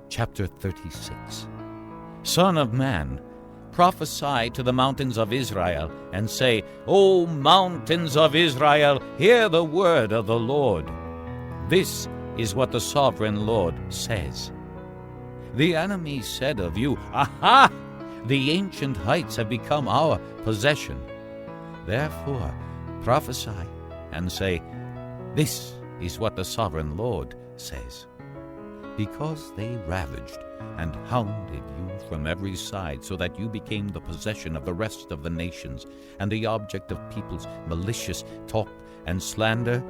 Chapter 36. Son of man, prophesy to the mountains of Israel, and say, O mountains of Israel, hear the word of the Lord. This is what the sovereign Lord says. The enemy said of you, Aha! The ancient heights have become our possession. Therefore prophesy and say, This is what the sovereign Lord says. Because they ravaged and hounded you from every side, so that you became the possession of the rest of the nations, and the object of people's malicious talk and slander.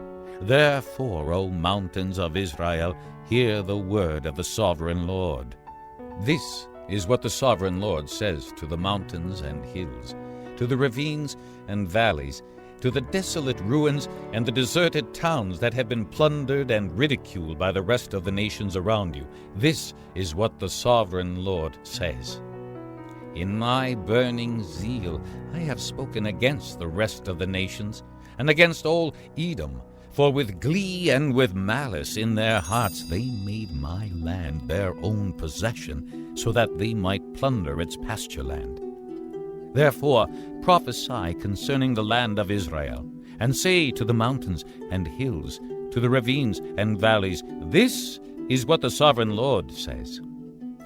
Therefore, O mountains of Israel, hear the word of the sovereign Lord. This is what the sovereign Lord says to the mountains and hills, to the ravines and valleys, to the desolate ruins and the deserted towns that have been plundered and ridiculed by the rest of the nations around you. This is what the sovereign Lord says. In my burning zeal I have spoken against the rest of the nations, and against all Edom, for with glee and with malice in their hearts they made my land their own possession, so that they might plunder its pasture land. Therefore prophesy concerning the land of Israel, and say to the mountains and hills, to the ravines and valleys, This is what the sovereign Lord says.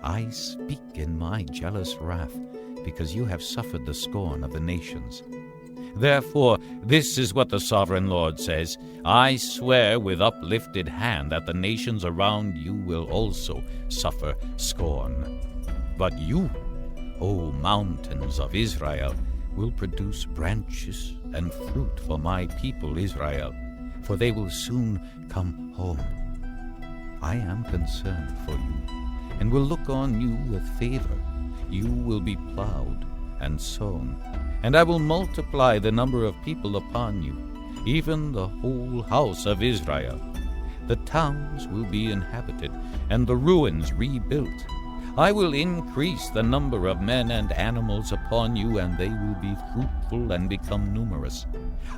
I speak in my jealous wrath, because you have suffered the scorn of the nations. Therefore this is what the sovereign Lord says, I swear with uplifted hand that the nations around you will also suffer scorn. But you, O mountains of Israel, will produce branches and fruit for my people Israel, for they will soon come home. I am concerned for you, and will look on you with favor. You will be plowed and sown, and I will multiply the number of people upon you, even the whole house of Israel. The towns will be inhabited, and the ruins rebuilt. I will increase the number of men and animals upon you, and they will be fruitful and become numerous.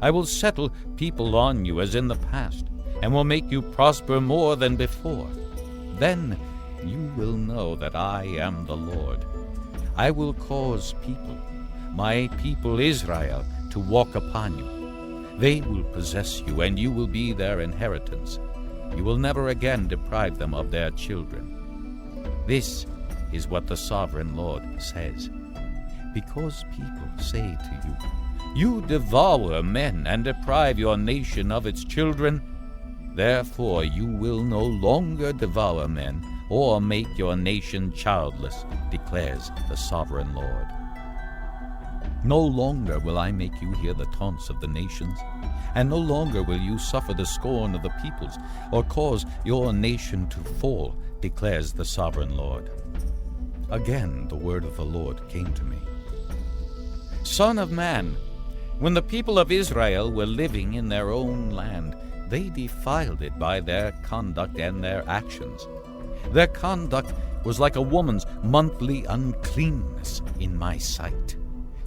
I will settle people on you as in the past, and will make you prosper more than before. Then you will know that I am the Lord. I will cause people, my people Israel, to walk upon you. They will possess you, and you will be their inheritance. You will never again deprive them of their children. This is what the sovereign Lord says. Because people say to you, You devour men and deprive your nation of its children, therefore you will no longer devour men or make your nation childless, declares the sovereign Lord. No longer will I make you hear the taunts of the nations, and no longer will you suffer the scorn of the peoples, or cause your nation to fall, declares the sovereign Lord. Again the word of the Lord came to me. Son of man, when the people of Israel were living in their own land, they defiled it by their conduct and their actions. Their conduct was like a woman's monthly uncleanness in my sight.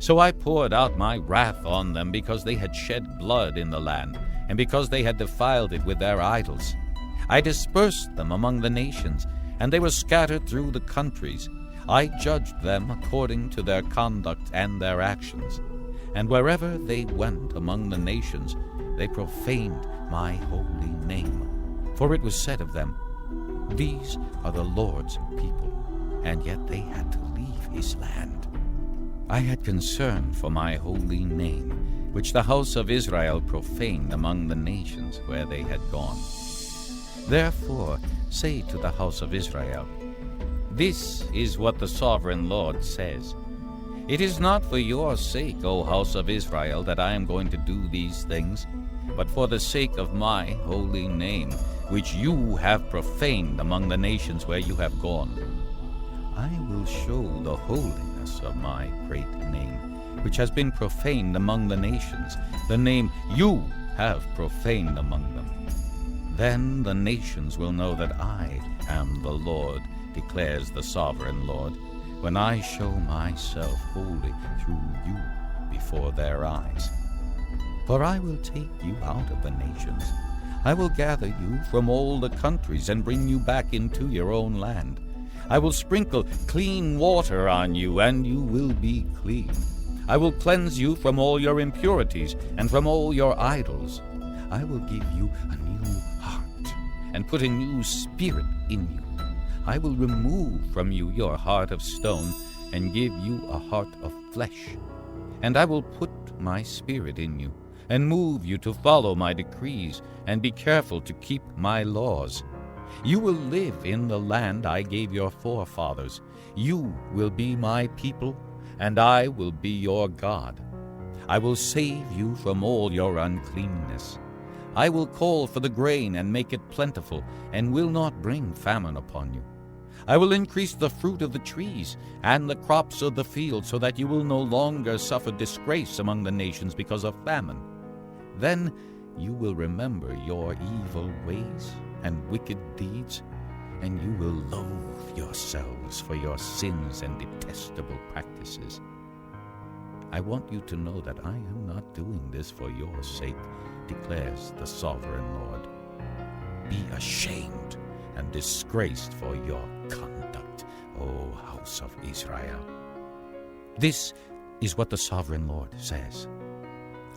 So I poured out my wrath on them because they had shed blood in the land, and because they had defiled it with their idols. I dispersed them among the nations, and they were scattered through the countries. I judged them according to their conduct and their actions. And wherever they went among the nations, they profaned my holy name. For it was said of them, These are the Lord's people, and yet they had to leave his land. I had concern for my holy name, which the house of Israel profaned among the nations where they had gone. Therefore say to the house of Israel, This is what the sovereign Lord says. It is not for your sake, O house of Israel, that I am going to do these things, but for the sake of my holy name, which you have profaned among the nations where you have gone. I will show the holiness of my great name, which has been profaned among the nations, the name you have profaned among them. Then the nations will know that I am the Lord, declares the sovereign Lord, when I show myself holy through you before their eyes. For I will take you out of the nations. I will gather you from all the countries and bring you back into your own land. I will sprinkle clean water on you, and you will be clean. I will cleanse you from all your impurities and from all your idols. I will give you a new heart and put a new spirit in you. I will remove from you your heart of stone and give you a heart of flesh. And I will put my spirit in you and move you to follow my decrees and be careful to keep my laws. You will live in the land I gave your forefathers. You will be my people, and I will be your God. I will save you from all your uncleanness. I will call for the grain and make it plentiful, and will not bring famine upon you. I will increase the fruit of the trees and the crops of the field, so that you will no longer suffer disgrace among the nations because of famine. Then you will remember your evil ways and wicked deeds, and you will loathe yourselves for your sins and detestable practices. I want you to know that I am not doing this for your sake, declares the sovereign Lord. Be ashamed and disgraced for your conduct, O house of Israel. This is what the sovereign Lord says.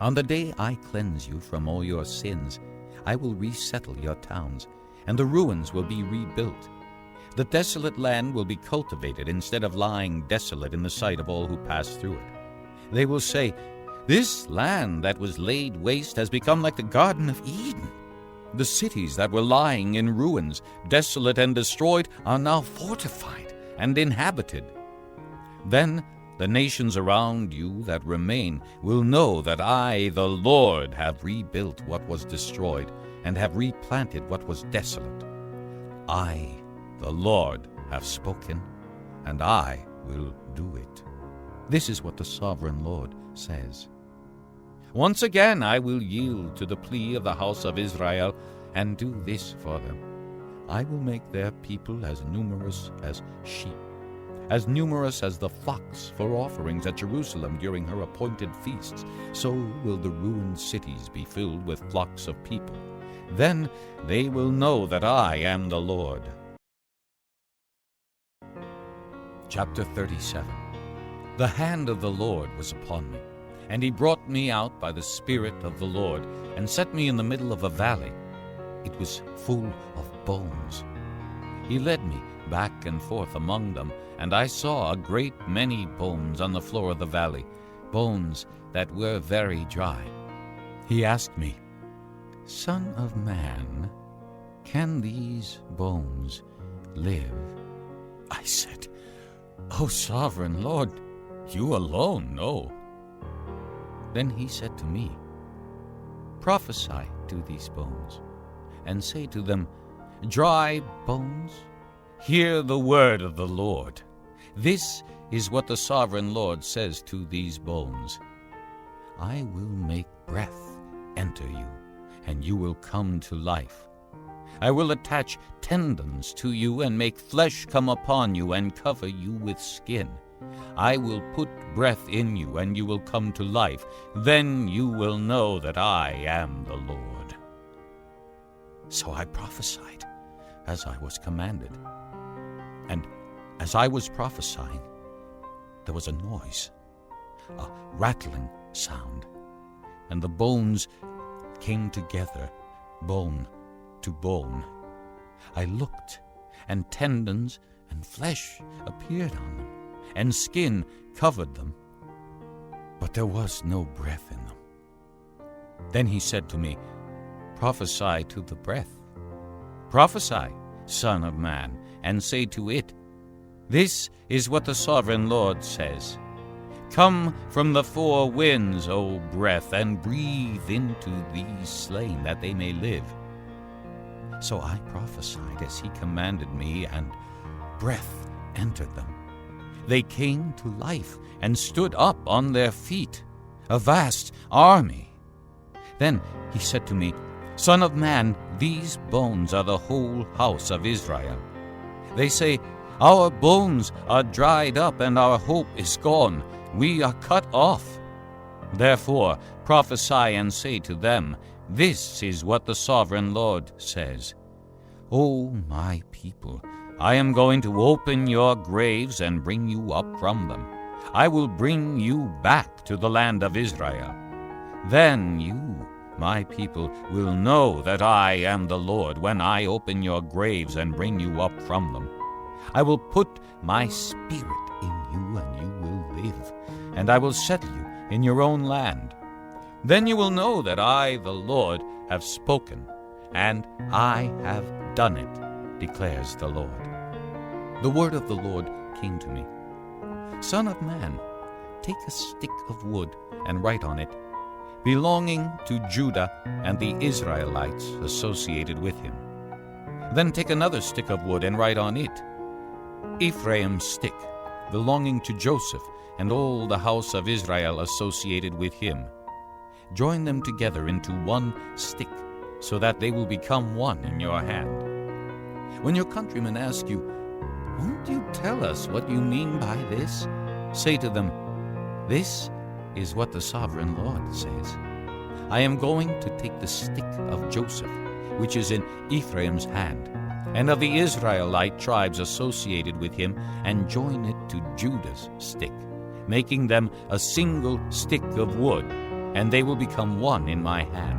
On the day I cleanse you from all your sins, I will resettle your towns, and the ruins will be rebuilt. The desolate land will be cultivated instead of lying desolate in the sight of all who pass through it. They will say, "This land that was laid waste has become like the Garden of Eden. The cities that were lying in ruins, desolate and destroyed, are now fortified and inhabited." Then the nations around you that remain will know that I, the Lord, have rebuilt what was destroyed and have replanted what was desolate. I, the Lord, have spoken, and I will do it. This is what the sovereign Lord says. Once again I will yield to the plea of the house of Israel and do this for them. I will make their people as numerous as sheep, as numerous as the flocks for offerings at Jerusalem during her appointed feasts. So will the ruined cities be filled with flocks of people. Then they will know that I am the Lord. Chapter 37. The hand of the Lord was upon me, and he brought me out by the Spirit of the Lord, and set me in the middle of a valley. It was full of bones. He led me back and forth among them, and I saw a great many bones on the floor of the valley, bones that were very dry. He asked me, "Son of man, can these bones live?" I said, "O sovereign Lord, you alone know." Then he said to me, "Prophesy to these bones, and say to them, Dry bones, hear the word of the Lord. This is what the sovereign Lord says to these bones. I will make breath enter you, and you will come to life. I will attach tendons to you and make flesh come upon you and cover you with skin. I will put breath in you, and you will come to life. Then you will know that I am the Lord." So I prophesied as I was commanded. And as I was prophesying, there was a noise, a rattling sound, and the bones came together, bone to bone. I looked, and tendons and flesh appeared on them, and skin covered them, but there was no breath in them. Then he said to me, "Prophesy to the breath. Prophesy, Son of man, and say to it, This is what the sovereign Lord says. Come from the four winds, O breath, and breathe into these slain, that they may live." So I prophesied as he commanded me, and breath entered them. They came to life and stood up on their feet, a vast army. Then he said to me, "Son of man, these bones are the whole house of Israel. They say, Our bones are dried up, and our hope is gone. We are cut off. Therefore prophesy and say to them, This is what the sovereign Lord says. O my people, I am going to open your graves and bring you up from them. I will bring you back to the land of Israel. Then you, my people, will know that I am the Lord when I open your graves and bring you up from them. I will put my spirit in you, and you will live, and I will settle you in your own land. Then you will know that I, the Lord, have spoken, and I have done it, declares the Lord. The word of the Lord came to me. Son of man, take a stick of wood and write on it, belonging to Judah and the Israelites associated with him. Then take another stick of wood and write on it, Ephraim's stick, belonging to Joseph and all the house of Israel associated with him. Join them together into one stick, so that they will become one in your hand. When your countrymen ask you, "Won't you tell us what you mean by this?" say to them, "This is what the sovereign Lord says. I am going to take the stick of Joseph, which is in Ephraim's hand, and of the Israelite tribes associated with him, and join it to Judah's stick, making them a single stick of wood, and they will become one in my hand.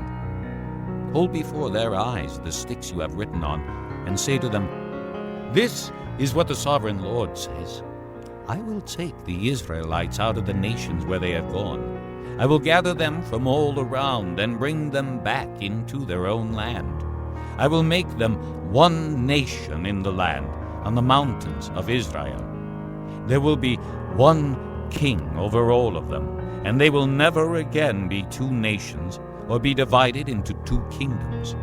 Hold before their eyes the sticks you have written on, and say to them, 'This is what the sovereign Lord says. I will take the Israelites out of the nations where they have gone. I will gather them from all around and bring them back into their own land. I will make them one nation in the land, on the mountains of Israel. There will be one king over all of them, and they will never again be two nations or be divided into two kingdoms.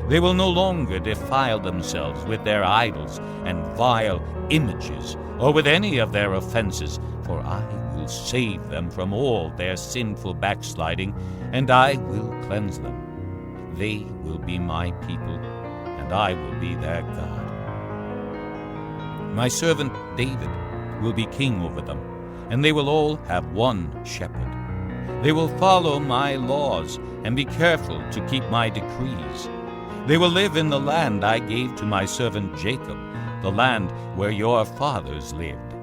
They will no longer defile themselves with their idols and vile images, or with any of their offenses, for I will save them from all their sinful backsliding, and I will cleanse them. They will be my people, and I will be their God. My servant David will be king over them, and they will all have one shepherd. They will follow my laws and be careful to keep my decrees. They will live in the land I gave to my servant Jacob, the land where your fathers lived.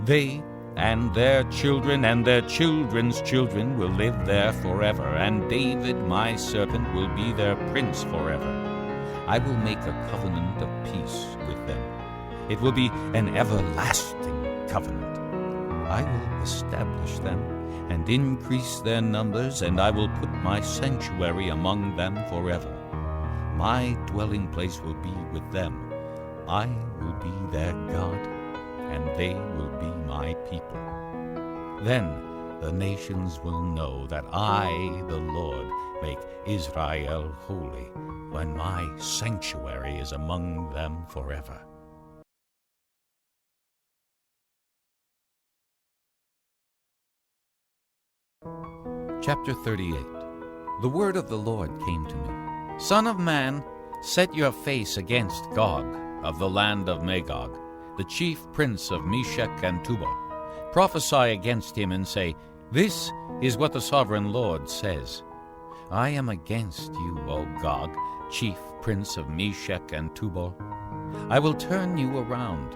They and their children and their children's children will live there forever, and David my servant will be their prince forever. I will make a covenant of peace with them. It will be an everlasting covenant. I will establish them and increase their numbers, and I will put my sanctuary among them forever. My dwelling place will be with them. I will be their God, and they will be my people. Then the nations will know that I, the Lord, make Israel holy, when my sanctuary is among them forever. Chapter 38. The word of the Lord came to me. Son of man, set your face against Gog of the land of Magog, the chief prince of Meshech and Tubal. Prophesy against him and say, "This is what the sovereign Lord says. I am against you, O Gog, chief prince of Meshech and Tubal. I will turn you around,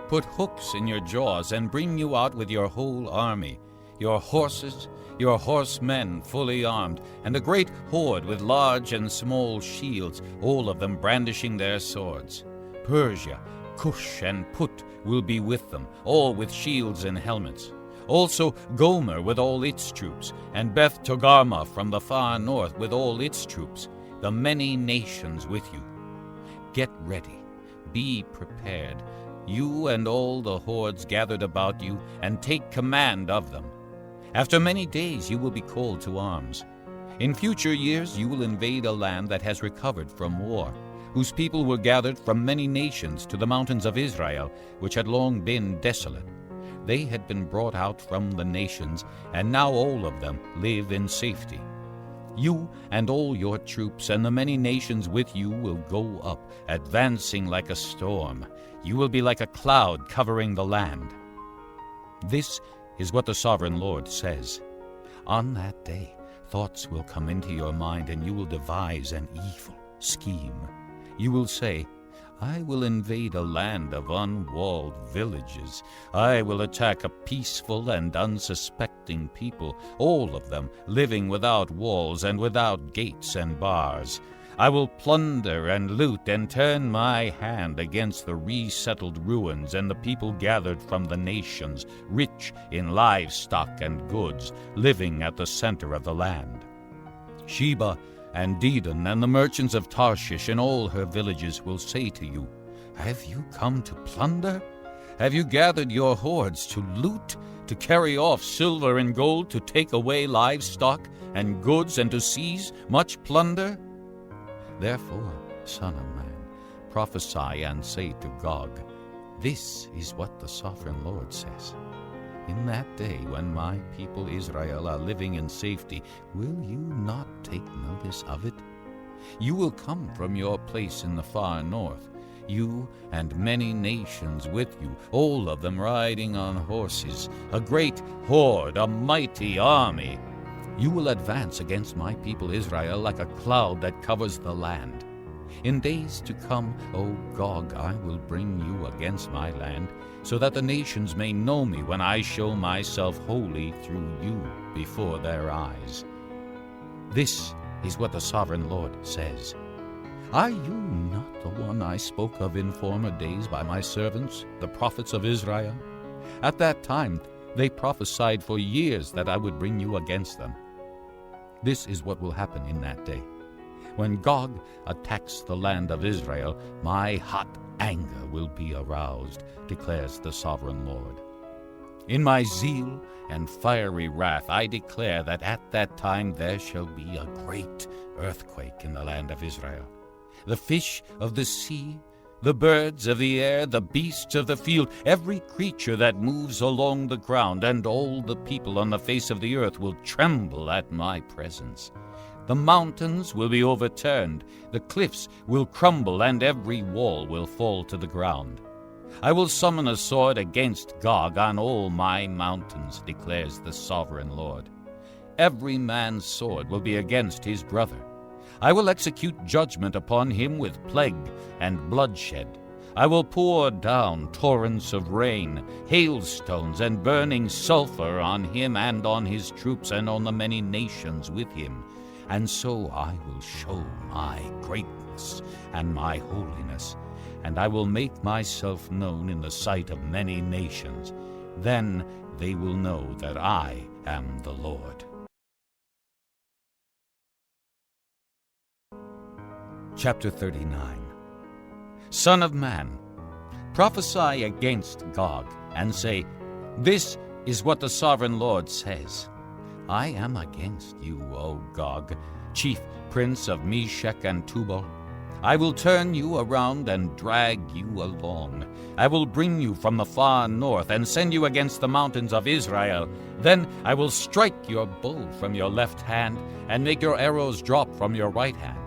put hooks in your jaws, and bring you out with your whole army, your horses, your horsemen fully armed, and a great horde with large and small shields, all of them brandishing their swords. Persia, Cush, and Put will be with them, all with shields and helmets. Also Gomer with all its troops, and Beth Togarmah from the far north with all its troops, the many nations with you. Get ready, be prepared, you and all the hordes gathered about you, and take command of them. After many days you will be called to arms. In future years you will invade a land that has recovered from war, whose people were gathered from many nations to the mountains of Israel, which had long been desolate. They had been brought out from the nations, and now all of them live in safety. You and all your troops and the many nations with you will go up, advancing like a storm. You will be like a cloud covering the land. This is what the sovereign Lord says. On that day, thoughts will come into your mind, and you will devise an evil scheme. You will say, I will invade a land of unwalled villages. I will attack a peaceful and unsuspecting people, all of them living without walls and without gates and bars. I will plunder and loot and turn my hand against the resettled ruins and the people gathered from the nations, rich in livestock and goods, living at the center of the land. Sheba and Dedan and the merchants of Tarshish and all her villages will say to you, "Have you come to plunder? Have you gathered your hoards to loot, to carry off silver and gold, to take away livestock and goods, and to seize much plunder?" Therefore, Son of man, prophesy and say to Gog, "This is what the sovereign Lord says. In that day when my people Israel are living in safety, will you not take notice of it? You will come from your place in the far north, you and many nations with you, all of them riding on horses, a great horde, a mighty army. You will advance against my people Israel like a cloud that covers the land. In days to come, O Gog, I will bring you against my land, so that the nations may know me when I show myself holy through you before their eyes. This is what the sovereign Lord says. Are you not the one I spoke of in former days by my servants, the prophets of Israel? At that time they prophesied for years that I would bring you against them. This is what will happen in that day. When Gog attacks the land of Israel, my hot anger will be aroused, declares the sovereign Lord. In my zeal and fiery wrath I declare that at that time there shall be a great earthquake in the land of Israel. The fish of the sea, the birds of the air, the beasts of the field, every creature that moves along the ground, and all the people on the face of the earth will tremble at my presence. The mountains will be overturned, the cliffs will crumble, and every wall will fall to the ground. I will summon a sword against Gog on all my mountains, declares the sovereign Lord. Every man's sword will be against his brother. I will execute judgment upon him with plague and bloodshed. I will pour down torrents of rain, hailstones, and burning sulfur on him and on his troops and on the many nations with him. And so I will show my greatness and my holiness, and I will make myself known in the sight of many nations. Then they will know that I am the Lord. Chapter 39. Son of man, prophesy against Gog, and say, "This is what the sovereign Lord says. I am against you, O Gog, chief prince of Meshech and Tubal. I will turn you around and drag you along. I will bring you from the far north and send you against the mountains of Israel. Then I will strike your bow from your left hand and make your arrows drop from your right hand.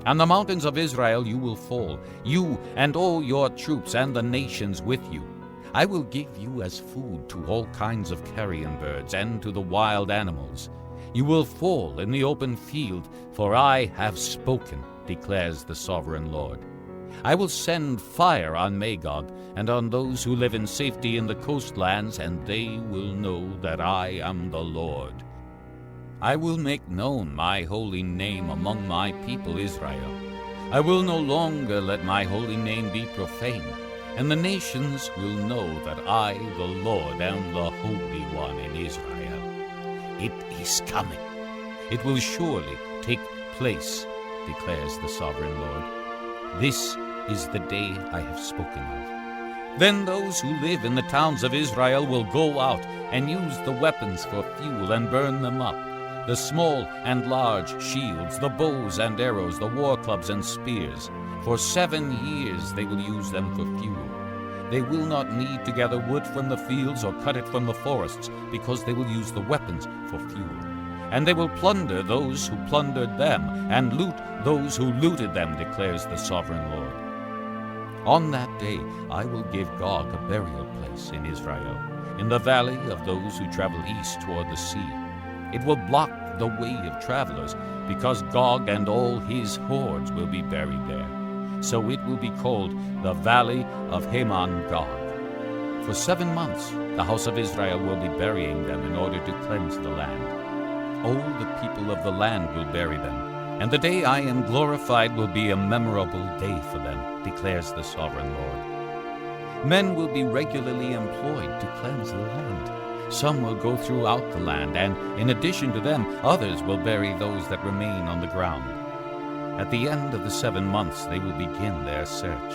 On the mountains of Israel you will fall, you and all your troops and the nations with you. I will give you as food to all kinds of carrion birds and to the wild animals. You will fall in the open field, for I have spoken, declares the sovereign Lord. I will send fire on Magog and on those who live in safety in the coastlands, and they will know that I am the Lord. I will make known my holy name among my people Israel. I will no longer let my holy name be profaned, and the nations will know that I, the Lord, am the Holy One in Israel. It is coming. It will surely take place, declares the sovereign Lord. This is the day I have spoken of. Then those who live in the towns of Israel will go out and use the weapons for fuel and burn them up, the small and large shields, the bows and arrows, the war clubs and spears. For 7 years they will use them for fuel. They will not need to gather wood from the fields or cut it from the forests, because they will use the weapons for fuel. And they will plunder those who plundered them, and loot those who looted them, declares the sovereign Lord. On that day I will give Gog a burial place in Israel, in the valley of those who travel east toward the sea. It will block the way of travelers, because Gog and all his hordes will be buried there. so it will be called the Valley of Hamon-Gog. For 7 months the house of Israel will be burying them in order to cleanse the land. All the people of the land will bury them, and the day I am glorified will be a memorable day for them, declares the sovereign Lord. Men will be regularly employed to cleanse the land. Some will go throughout the land, and in addition to them, others will bury those that remain on the ground. At the end of the 7 months they will begin their search.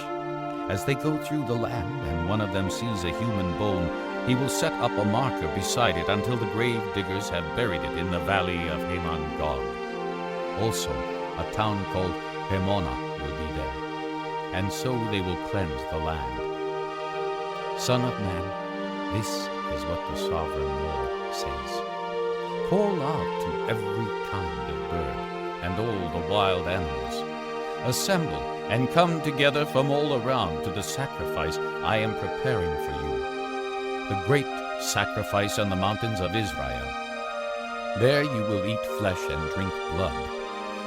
As they go through the land, and one of them sees a human bone, he will set up a marker beside it until the grave diggers have buried it in the valley of Hamon-Gog. Also, a town called Hamona will be there, and so they will cleanse the land. Son of man, this is what the sovereign Lord says. Call out to every kind of bird and all the wild animals. Assemble and come together from all around to the sacrifice I am preparing for you, the great sacrifice on the mountains of Israel. There you will eat flesh and drink blood.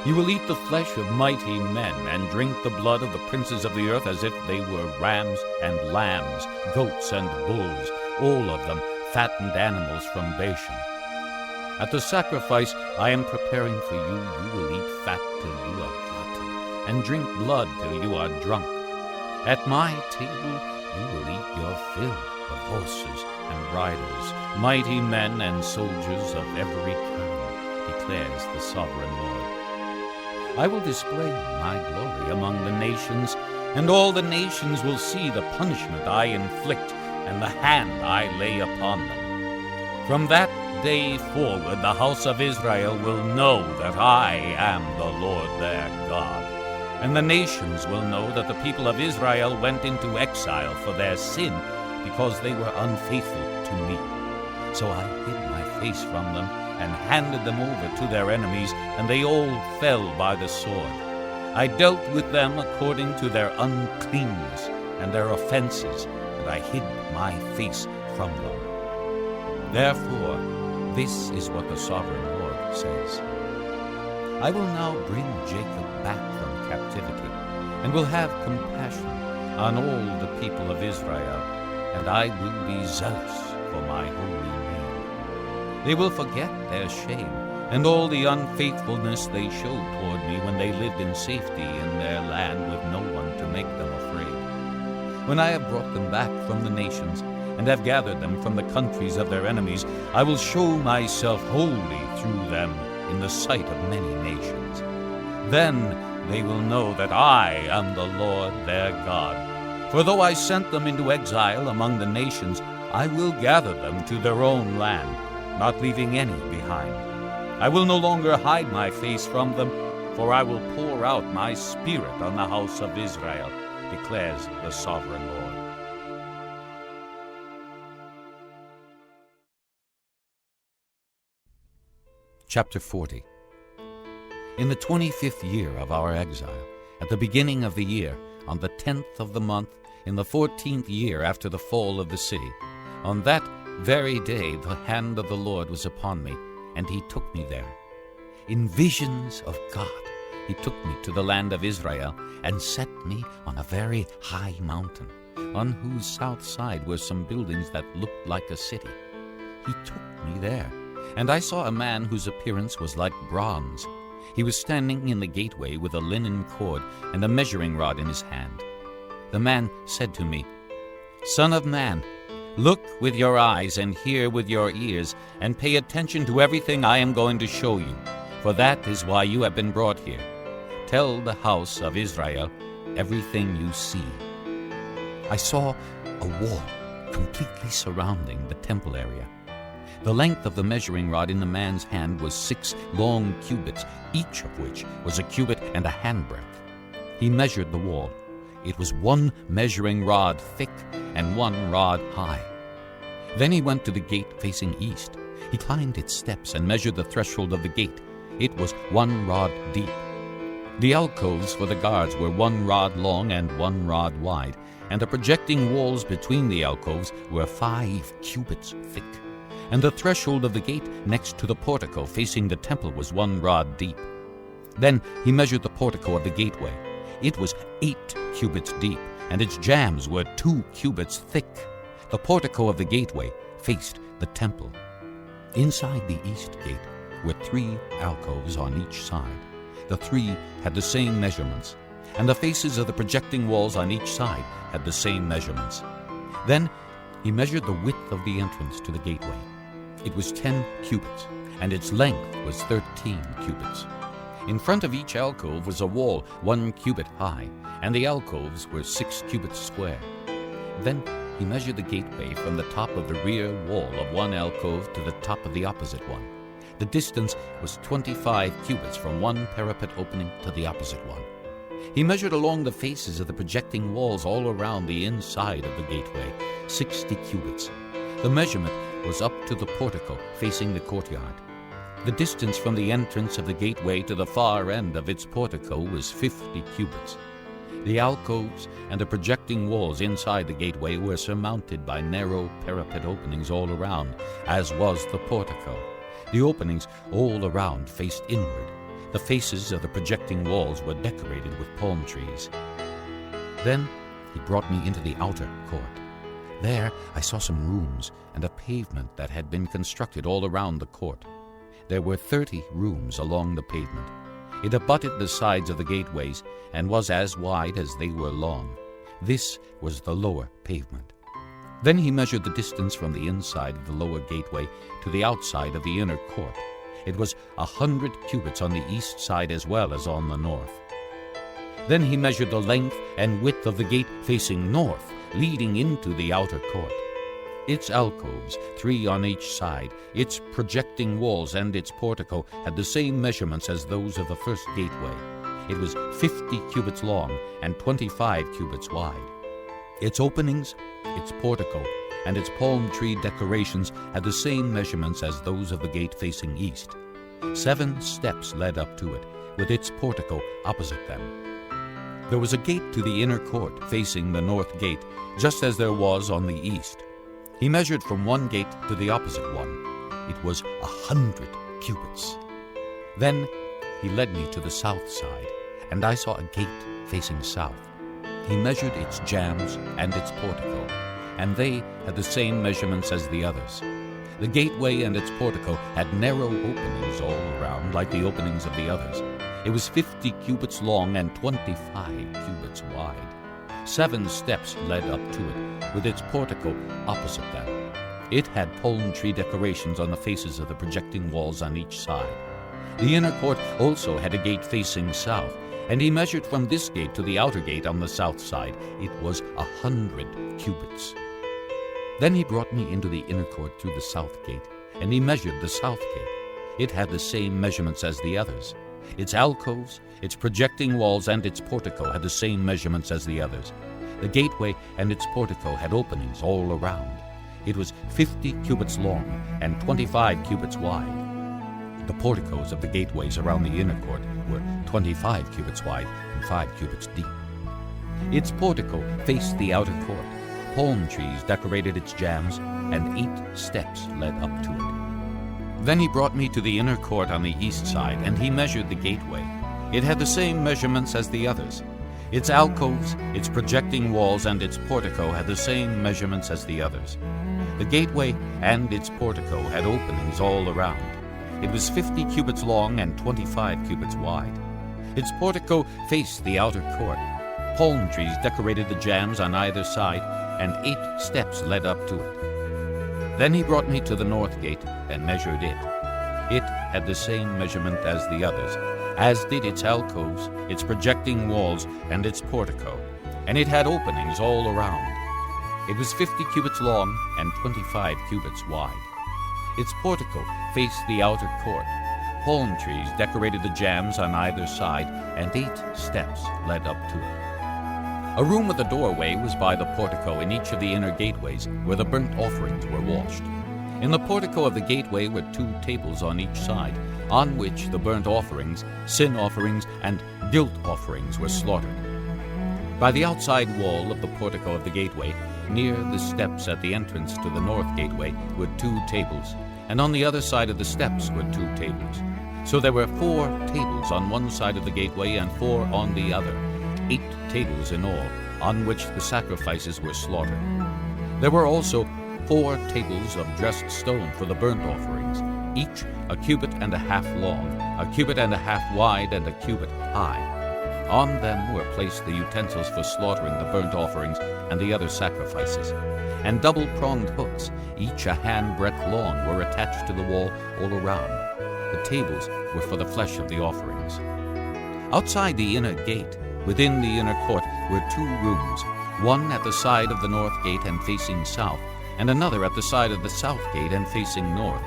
You will eat the flesh of mighty men and drink the blood of the princes of the earth as if they were rams and lambs, goats and bulls, all of them fattened animals from Bashan. At the sacrifice I am preparing for you, you will eat fat till you are glutted, and drink blood till you are drunk. At my table you will eat your fill of horses and riders, mighty men and soldiers of every kind, declares the sovereign Lord. I will display my glory among the nations, and all the nations will see the punishment I inflict and the hand I lay upon them. From that day forward the house of Israel will know that I am the Lord their God, and the nations will know that the people of Israel went into exile for their sin, because they were unfaithful to me. So I hid my face from them and handed them over to their enemies, and they all fell by the sword. I dealt with them according to their uncleanness and their offenses, and I hid my face from them. Therefore, this is what the sovereign Lord says. I will now bring Jacob back from captivity, and will have compassion on all the people of Israel, and I will be zealous for my holy name. They will forget their shame and all the unfaithfulness they showed toward me when they lived in safety in their land with no one to make them afraid. When I have brought them back from the nations and have gathered them from the countries of their enemies, I will show myself holy through them in the sight of many nations. Then they will know that I am the Lord their God. For though I sent them into exile among the nations, I will gather them to their own land, not leaving any behind. I will no longer hide my face from them, for I will pour out my spirit on the house of Israel, declares the sovereign Lord. Chapter 40. In the 25th year of our exile, at the beginning of the year, on the 10th of the month, in the 14th year after the fall of the city, on that very day the hand of the Lord was upon me, and he took me there. In visions of God he took me to the land of Israel, and set me on a very high mountain, on whose south side were some buildings that looked like a city. He took me there, and I saw a man whose appearance was like bronze. He was standing in the gateway with a linen cord and a measuring rod in his hand. The man said to me, "Son of man, look with your eyes and hear with your ears, and pay attention to everything I am going to show you, for that is why you have been brought here. Tell the house of Israel everything you see." I saw a wall completely surrounding the temple area. The length of the measuring rod in the man's hand was 6 long cubits, each of which was a cubit and a handbreadth. He measured the wall. It was 1 measuring rod thick and 1 rod high. Then he went to the gate facing east. He climbed its steps and measured the threshold of the gate. It was 1 rod deep. The alcoves for the guards were 1 rod long and 1 rod wide, and the projecting walls between the alcoves were 5 cubits thick. And the threshold of the gate next to the portico facing the temple was 1 rod deep. Then he measured the portico of the gateway. It was 8 cubits deep, and its jambs were 2 cubits thick. The portico of the gateway faced the temple. Inside the east gate were 3 alcoves on each side. The 3 had the same measurements, and the faces of the projecting walls on each side had the same measurements. Then he measured the width of the entrance to the gateway. It was 10 cubits, and its length was 13 cubits. In front of each alcove was a wall 1 cubit high, and the alcoves were 6 cubits square. Then he measured the gateway from the top of the rear wall of one alcove to the top of the opposite one. The distance was 25 cubits from one parapet opening to the opposite one. He measured along the faces of the projecting walls all around the inside of the gateway, 60 cubits. The measurement was up to the portico facing the courtyard. The distance from the entrance of the gateway to the far end of its portico was 50 cubits. The alcoves and the projecting walls inside the gateway were surmounted by narrow parapet openings all around, as was the portico. The openings all around faced inward. The faces of the projecting walls were decorated with palm trees. Then he brought me into the outer court. There I saw some rooms and a pavement that had been constructed all around the court. There were 30 rooms along the pavement. It abutted the sides of the gateways and was as wide as they were long. This was the lower pavement. Then he measured the distance from the inside of the lower gateway to the outside of the inner court. It was 100 cubits on the east side as well as on the north. Then he measured the length and width of the gate facing north, leading into the outer court. Its alcoves, 3 on each side, its projecting walls and its portico had the same measurements as those of the first gateway. It was 50 cubits long and 25 cubits wide. Its openings, its portico, and its palm tree decorations had the same measurements as those of the gate facing east. 7 steps led up to it, with its portico opposite them. There was a gate to the inner court facing the north gate, just as there was on the east. He measured from one gate to the opposite one. It was 100 cubits. Then he led me to the south side, and I saw a gate facing south. He measured its jambs and its portico, and they had the same measurements as the others. The gateway and its portico had narrow openings all around, like the openings of the others. It was 50 cubits long and 25 cubits wide. 7 steps led up to it, with its portico opposite them. It had palm tree decorations on the faces of the projecting walls on each side. The inner court also had a gate facing south, and he measured from this gate to the outer gate on the south side. It was 100 cubits. Then he brought me into the inner court through the south gate, and he measured the south gate. It had the same measurements as the others. Its alcoves, its projecting walls, and its portico had the same measurements as the others. The gateway and its portico had openings all around. It was 50 cubits long and 25 cubits wide. The porticos of the gateways around the inner court were 25 cubits wide and 5 cubits deep. Its portico faced the outer court. Palm trees decorated its jambs, and 8 steps led up to it. Then he brought me to the inner court on the east side, and he measured the gateway. It had the same measurements as the others. Its alcoves, its projecting walls, and its portico had the same measurements as the others. The gateway and its portico had openings all around. It was 50 cubits long and 25 cubits wide. Its portico faced the outer court. Palm trees decorated the jambs on either side, and 8 steps led up to it. Then he brought me to the north gate and measured it. It had the same measurement as the others, as did its alcoves, its projecting walls, and its portico, and it had openings all around. It was 50 cubits long and 25 cubits wide. Its portico faced the outer court. Palm trees decorated the jambs on either side, and 8 steps led up to it. A room with a doorway was by the portico in each of the inner gateways, where the burnt offerings were washed. In the portico of the gateway were 2 tables on each side, on which the burnt offerings, sin offerings, and guilt offerings were slaughtered. By the outside wall of the portico of the gateway, near the steps at the entrance to the north gateway, were 2 tables, and on the other side of the steps were 2 tables. So there were 4 tables on one side of the gateway and 4 on the other. 8 tables in all, on which the sacrifices were slaughtered. There were also 4 tables of dressed stone for the burnt offerings, each a cubit and a half long, a cubit and a half wide, and a cubit high. On them were placed the utensils for slaughtering the burnt offerings and the other sacrifices. And double-pronged hooks, each a handbreadth long, were attached to the wall all around. The tables were for the flesh of the offerings. Outside the inner gate, within the inner court, were 2 rooms, one at the side of the north gate and facing south, and another at the side of the south gate and facing north.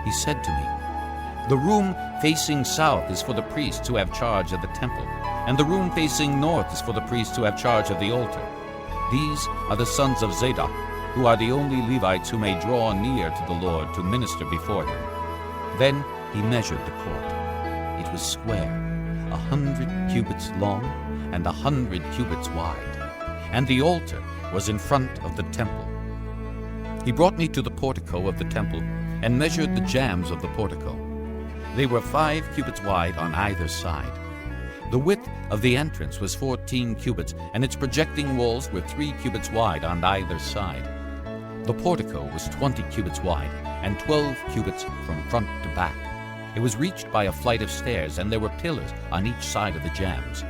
He said to me, "The room facing south is for the priests who have charge of the temple, and the room facing north is for the priests who have charge of the altar. These are the sons of Zadok, who are the only Levites who may draw near to the Lord to minister before him." Then he measured the court. It was square, 100 cubits long and 100 cubits wide, and the altar was in front of the temple. He brought me to the portico of the temple and measured the jambs of the portico. They were 5 cubits wide on either side. The width of the entrance was 14 cubits, and its projecting walls were 3 cubits wide on either side. The portico was 20 cubits wide and 12 cubits from front to back. It was reached by a flight of stairs, and there were pillars on each side of the jambs.